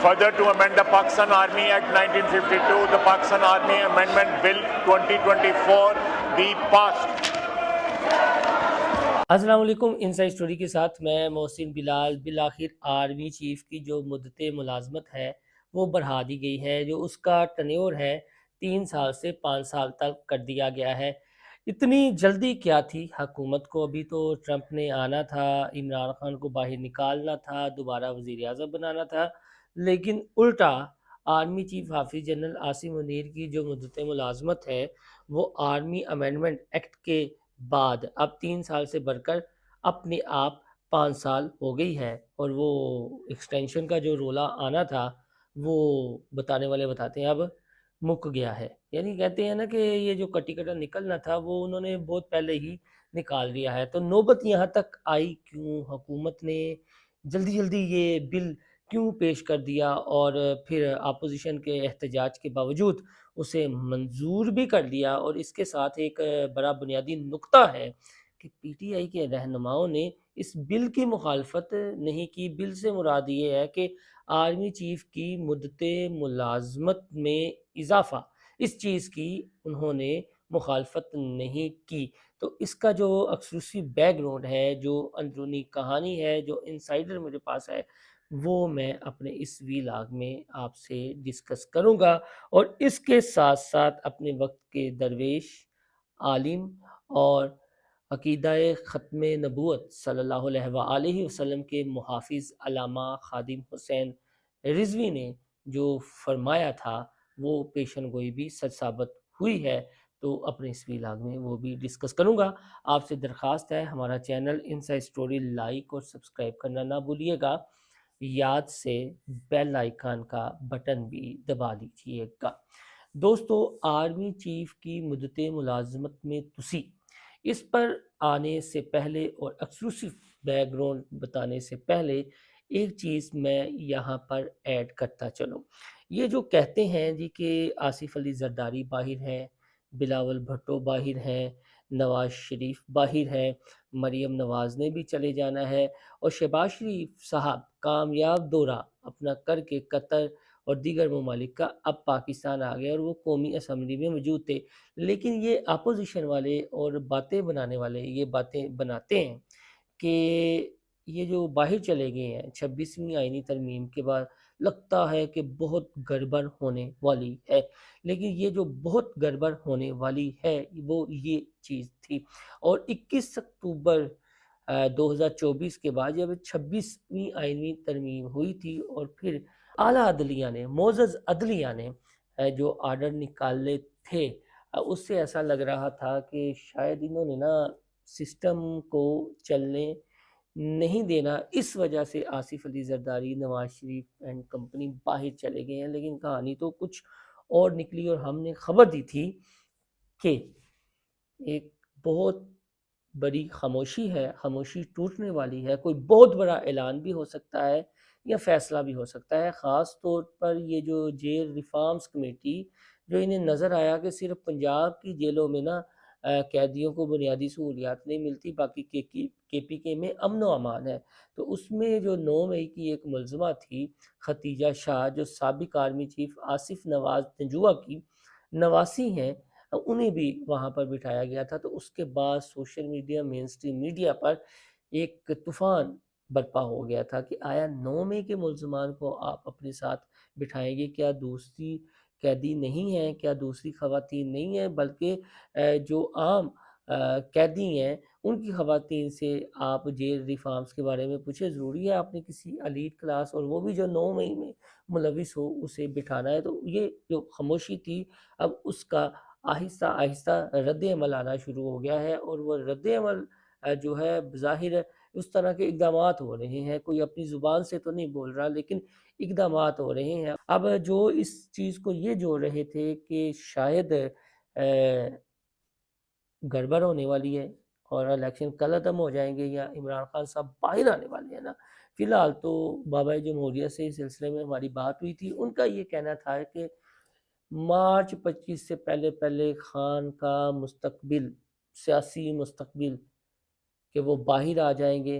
further to amend the Pakistan Army Act 1952, the Pakistan Army Amendment Bill 2024 be passed. السلام علیکم. Inside story کے ساتھ میں محسن بلال. بالآخر آرمی چیف کی جو مدت ملازمت ہے وہ بڑھا دی گئی ہے. جو اس کا ٹنیور ہے 3 سال سے 5 سال تک کر دیا گیا ہے. اتنی جلدی کیا تھی حکومت کو؟ ابھی تو ٹرمپ نے آنا تھا، عمران خان کو باہر نکالنا تھا، دوبارہ وزیر اعظم بنانا تھا، لیکن الٹا آرمی چیف حافظ جنرل عاصم منیر کی جو مدت ملازمت ہے وہ آرمی امینڈمنٹ ایکٹ کے بعد اب 3 سال سے بڑھ کر اپنے آپ 5 سال ہو گئی ہے. اور وہ ایکسٹینشن کا جو رولا آنا تھا وہ بتانے والے بتاتے ہیں اب مک گیا ہے. یعنی کہتے ہیں نا کہ یہ جو کٹی کٹا نکلنا تھا وہ انہوں نے بہت پہلے ہی نکال دیا ہے. تو نوبت یہاں تک آئی کیوں؟ حکومت نے جلدی جلدی یہ بل کیوں پیش کر دیا اور پھر اپوزیشن کے احتجاج کے باوجود اسے منظور بھی کر دیا؟ اور اس کے ساتھ ایک بڑا بنیادی نقطہ ہے کہ پی ٹی آئی کے رہنماؤں نے اس بل کی مخالفت نہیں کی. بل سے مراد یہ ہے کہ آرمی چیف کی مدت ملازمت میں اضافہ، اس چیز کی انہوں نے مخالفت نہیں کی. تو اس کا جو ایکسکلوسیو بیک گراؤنڈ ہے، جو اندرونی کہانی ہے، جو انسائیڈر میرے پاس ہے، وہ میں اپنے اس ویلاگ میں آپ سے ڈسکس کروں گا. اور اس کے ساتھ ساتھ اپنے وقت کے درویش، عالم اور عقیدہ ختم نبوت صلی اللہ علیہ وآلہ وسلم کے محافظ علامہ خادم حسین رضوی نے جو فرمایا تھا وہ پیشن گوئی بھی سچ ثابت ہوئی ہے. تو اپنے اس ویلاگ میں وہ بھی ڈسکس کروں گا. آپ سے درخواست ہے ہمارا چینل انسائیڈ اسٹوری لائک اور سبسکرائب کرنا نہ بھولیے گا. یاد سے بیل آئیکن کا بٹن بھی دبا دیجیے گا. دوستو، آرمی چیف کی مدت ملازمت میں توسیع، اس پر آنے سے پہلے اور ایکسکلوسیو بیک گراؤنڈ بتانے سے پہلے ایک چیز میں یہاں پر ایڈ کرتا چلوں. یہ جو کہتے ہیں جی کہ آصف علی زرداری باہر ہیں، بلاول بھٹو باہر ہیں، نواز شریف باہر ہیں، مریم نواز نے بھی چلے جانا ہے، اور شہباز شریف صاحب کامیاب دورہ اپنا کر کے قطر اور دیگر ممالک کا اب پاکستان آ گئے اور وہ قومی اسمبلی میں موجود تھے. لیکن یہ اپوزیشن والے اور باتیں بنانے والے یہ باتیں بناتے ہیں کہ یہ جو باہر چلے گئے ہیں 26ویں آئینی ترمیم کے بعد لگتا ہے کہ بہت گڑبڑ ہونے والی ہے. لیکن یہ جو بہت گڑبڑ ہونے والی ہے وہ یہ چیز تھی. اور 21 اکتوبر 2024 کے بعد جب 26ویں آئینی ترمیم ہوئی تھی اور پھر اعلیٰ عدلیہ نے، معزز عدلیہ نے جو آرڈر نکالے تھے، اس سے ایسا لگ رہا تھا کہ شاید انہوں نے نا سسٹم کو چلنے نہیں دینا، اس وجہ سے آصف علی زرداری، نواز شریف اینڈ کمپنی باہر چلے گئے ہیں. لیکن کہانی تو کچھ اور نکلی اور ہم نے خبر دی تھی کہ ایک بہت بڑی خاموشی ہے، خاموشی ٹوٹنے والی ہے. کوئی بہت بڑا اعلان بھی ہو سکتا ہے یا فیصلہ بھی ہو سکتا ہے. خاص طور پر یہ جو جیل ریفارمز کمیٹی، جو انہیں نظر آیا کہ صرف پنجاب کی جیلوں میں نا قیدیوں کو بنیادی سہولیات نہیں ملتی، باقی کے پی کے میں امن و امان ہے. تو اس میں جو 9 مئی کی ایک ملزمہ تھی ختیجہ شاہ، جو سابق آرمی چیف آصف نواز نجوہ کی نواسی ہیں، انہیں بھی وہاں پر بٹھایا گیا تھا. تو اس کے بعد سوشل میڈیا، مین اسٹریم میڈیا پر ایک طوفان برپا ہو گیا تھا کہ آیا 9 مئی کے ملزمان کو آپ اپنے ساتھ بٹھائیں گے؟ کیا دوسری قیدی نہیں ہیں؟ کیا دوسری خواتین نہیں ہیں؟ بلکہ جو عام قیدی ہیں ان کی خواتین سے آپ جیل ریفارمز کے بارے میں پوچھیں. ضروری ہے آپ نے کسی ایلیٹ کلاس، اور وہ بھی جو 9 مئی میں ملوث ہو، اسے بٹھانا ہے؟ تو یہ جو خاموشی تھی اب اس کا آہستہ آہستہ رد عمل آنا شروع ہو گیا ہے. اور وہ رد عمل جو ہے بظاہر اس طرح کے اقدامات ہو رہے ہیں. کوئی اپنی زبان سے تو نہیں بول رہا لیکن اقدامات ہو رہے ہیں. اب جو اس چیز کو یہ جوڑ رہے تھے کہ شاید گڑبڑ ہونے والی ہے اور الیکشن کل ختم ہو جائیں گے یا عمران خان صاحب باہر آنے والے ہیں نا. فی الحال تو بابا جمہوریہ سے اس سلسلے میں ہماری بات ہوئی تھی. ان کا یہ کہنا تھا کہ مارچ 25 سے پہلے خان کا مستقبل، سیاسی مستقبل، کہ وہ باہر آ جائیں گے.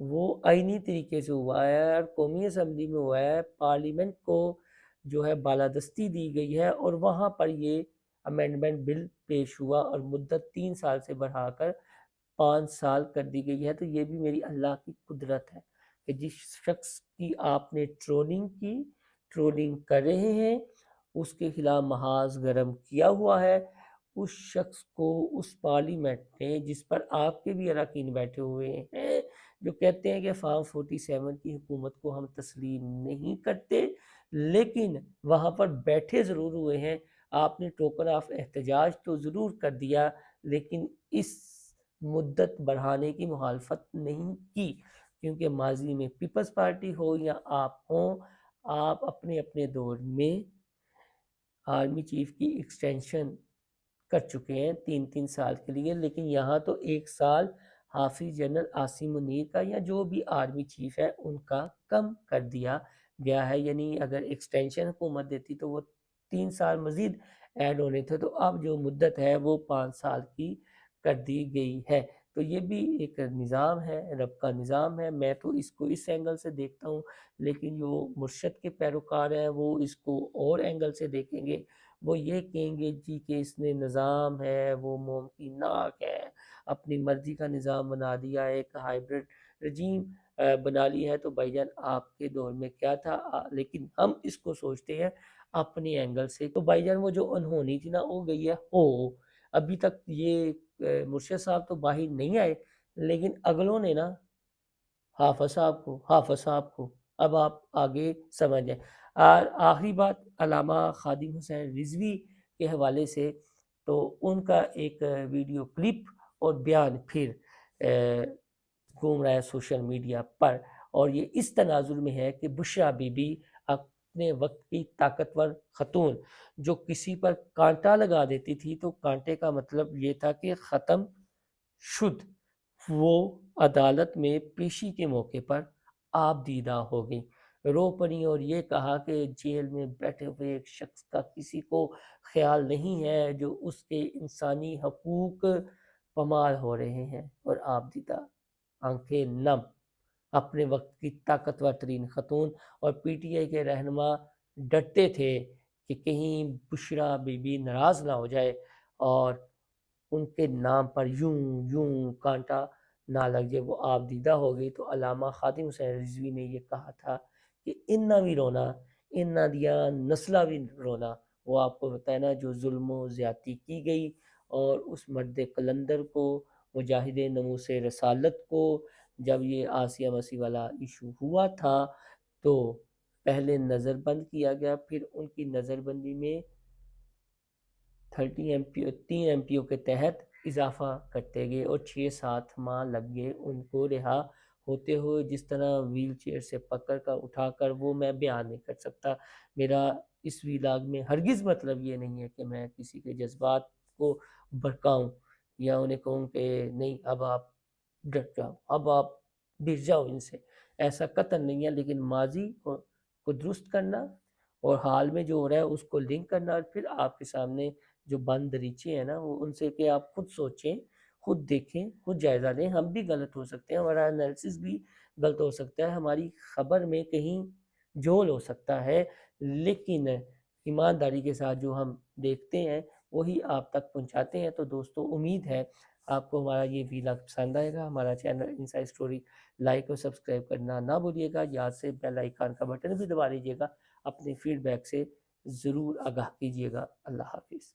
وہ آئینی طریقے سے ہوا ہے اور قومی اسمبلی میں ہوا ہے، پارلیمنٹ کو جو ہے بالادستی دی گئی ہے اور وہاں پر یہ امینڈمنٹ بل پیش ہوا اور مدت 3 سال سے بڑھا کر 5 سال کر دی گئی ہے۔ تو یہ بھی میری اللہ کی قدرت ہے کہ جس شخص کی آپ نے ٹرولنگ کر رہے ہیں، اس کے خلاف محاذ گرم کیا ہوا ہے، اس شخص کو اس پارلیمنٹ نے جس پر آپ کے بھی اراکین بیٹھے ہوئے ہیں جو کہتے ہیں کہ فارم 47 کی حکومت کو ہم تسلیم نہیں کرتے، لیکن وہاں پر بیٹھے ضرور ہوئے ہیں، آپ نے ٹوکن آف احتجاج تو ضرور کر دیا لیکن اس مدت بڑھانے کی مخالفت نہیں کی، کیونکہ ماضی میں پیپلز پارٹی ہو یا آپ ہوں، آپ اپنے اپنے دور میں آرمی چیف کی ایکسٹینشن کر چکے ہیں 3 سال کے لیے، لیکن یہاں تو 1 سال حافظ جنرل عاصم منیر کا یا جو بھی آرمی چیف ہے ان کا کم کر دیا گیا ہے، یعنی اگر ایکسٹینشن حکومت دیتی تو وہ 3 سال مزید ایڈ ہونے تھے، تو اب جو مدت ہے وہ 5 سال کی کر دی گئی ہے۔ تو یہ بھی ایک نظام ہے، رب کا نظام ہے، میں تو اس کو اس اینگل سے دیکھتا ہوں، لیکن جو مرشد کے پیروکار ہیں وہ اس کو اور اینگل سے دیکھیں گے، وہ یہ کہیں گے جی کہ اس نے نظام ہے وہ ممکن ناک ہے، اپنی مرضی کا نظام بنا دیا، ایک ہائیبرڈ رجیم بنا لی ہے۔ تو بھائی جان آپ کے دور میں کیا تھا، لیکن ہم اس کو سوچتے ہیں اپنے اینگل سے۔ تو بھائی جان وہ جو انہونی تھی نا وہ گئی ہے ہو، ابھی تک یہ مرشد صاحب تو باہر نہیں آئے، لیکن اگلوں نے نا حافظ صاحب کو اب آپ آگے سمجھ جائیں۔ اور آخری بات علامہ خادم حسین رضوی کے حوالے سے، تو ان کا ایک ویڈیو کلپ اور بیان پھر گھوم رہا ہے سوشل میڈیا پر، اور یہ اس تناظر میں ہے کہ بشریٰ بی بی اپنے وقت کی طاقتور خاتون جو کسی پر کانٹا لگا دیتی تھی تو کانٹے کا مطلب یہ تھا کہ ختم شد، وہ عدالت میں پیشی کے موقع پر آپ دیدہ ہو گئی، رو پڑی اور یہ کہا کہ جیل میں بیٹھے ہوئے ایک شخص کا کسی کو خیال نہیں ہے جو اس کے انسانی حقوق پامال ہو رہے ہیں، اور آپ دیدہ آنکھیں نم، اپنے وقت کی طاقتور ترین خاتون، اور پی ٹی آئی کے رہنما ڈرتے تھے کہ کہیں بشریٰ بی بی ناراض نہ ہو جائے اور ان کے نام پر یوں کانٹا نہ لگ جائے، وہ آپ دیدہ ہو گئی۔ تو علامہ خادم حسین رضوی نے یہ کہا تھا کہ اننا بھی رونا، اننا دیا نسلہ بھی رونا، وہ آپ کو بتائے نا جو ظلم و زیادتی کی گئی، اور اس مرد قلندر کو، مجاہد نموس رسالت کو، جب یہ آسیہ مسیح والا ایشو ہوا تھا تو پہلے نظر بند کیا گیا، پھر ان کی نظر بندی میں 3 ایم پی او کے تحت اضافہ کرتے گئے اور 6-7 ماہ لگ گئے ان کو رہا ہوتے ہوئے، جس طرح ویل چیئر سے پکڑ کر اٹھا کر، وہ میں بیان نہیں کر سکتا۔ میرا اس ویلاگ میں ہرگز مطلب یہ نہیں ہے کہ میں کسی کے جذبات کو بھڑکاؤں یا انہیں کہوں کہ نہیں اب آپ ڈر جاؤ، اب آپ گر جاؤ ان سے، ایسا قطعاً نہیں ہے، لیکن ماضی کو درست کرنا اور حال میں جو ہو رہا ہے اس کو لنک کرنا، اور پھر آپ کے سامنے جو بند دریچے ہیں نا وہ ان سے کہ آپ خود سوچیں، خود دیکھیں، خود جائزہ لیں، ہم بھی غلط ہو سکتے ہیں، ہمارا انالیسس بھی غلط ہو سکتا ہے، ہماری خبر میں کہیں جھول ہو سکتا ہے، لیکن ایمانداری کے ساتھ جو ہم دیکھتے ہیں وہی آپ تک پہنچاتے ہیں۔ تو دوستو امید ہے آپ کو ہمارا یہ ویلاگ پسند آئے گا، ہمارا چینل انسائیڈ اسٹوری لائک اور سبسکرائب کرنا نہ بھولیے گا، یاد سے بیل آئیکن کا بٹن بھی دبا لیجیے گا، اپنے فیڈ بیک سے ضرور آگاہ کیجیے گا۔ اللہ حافظ۔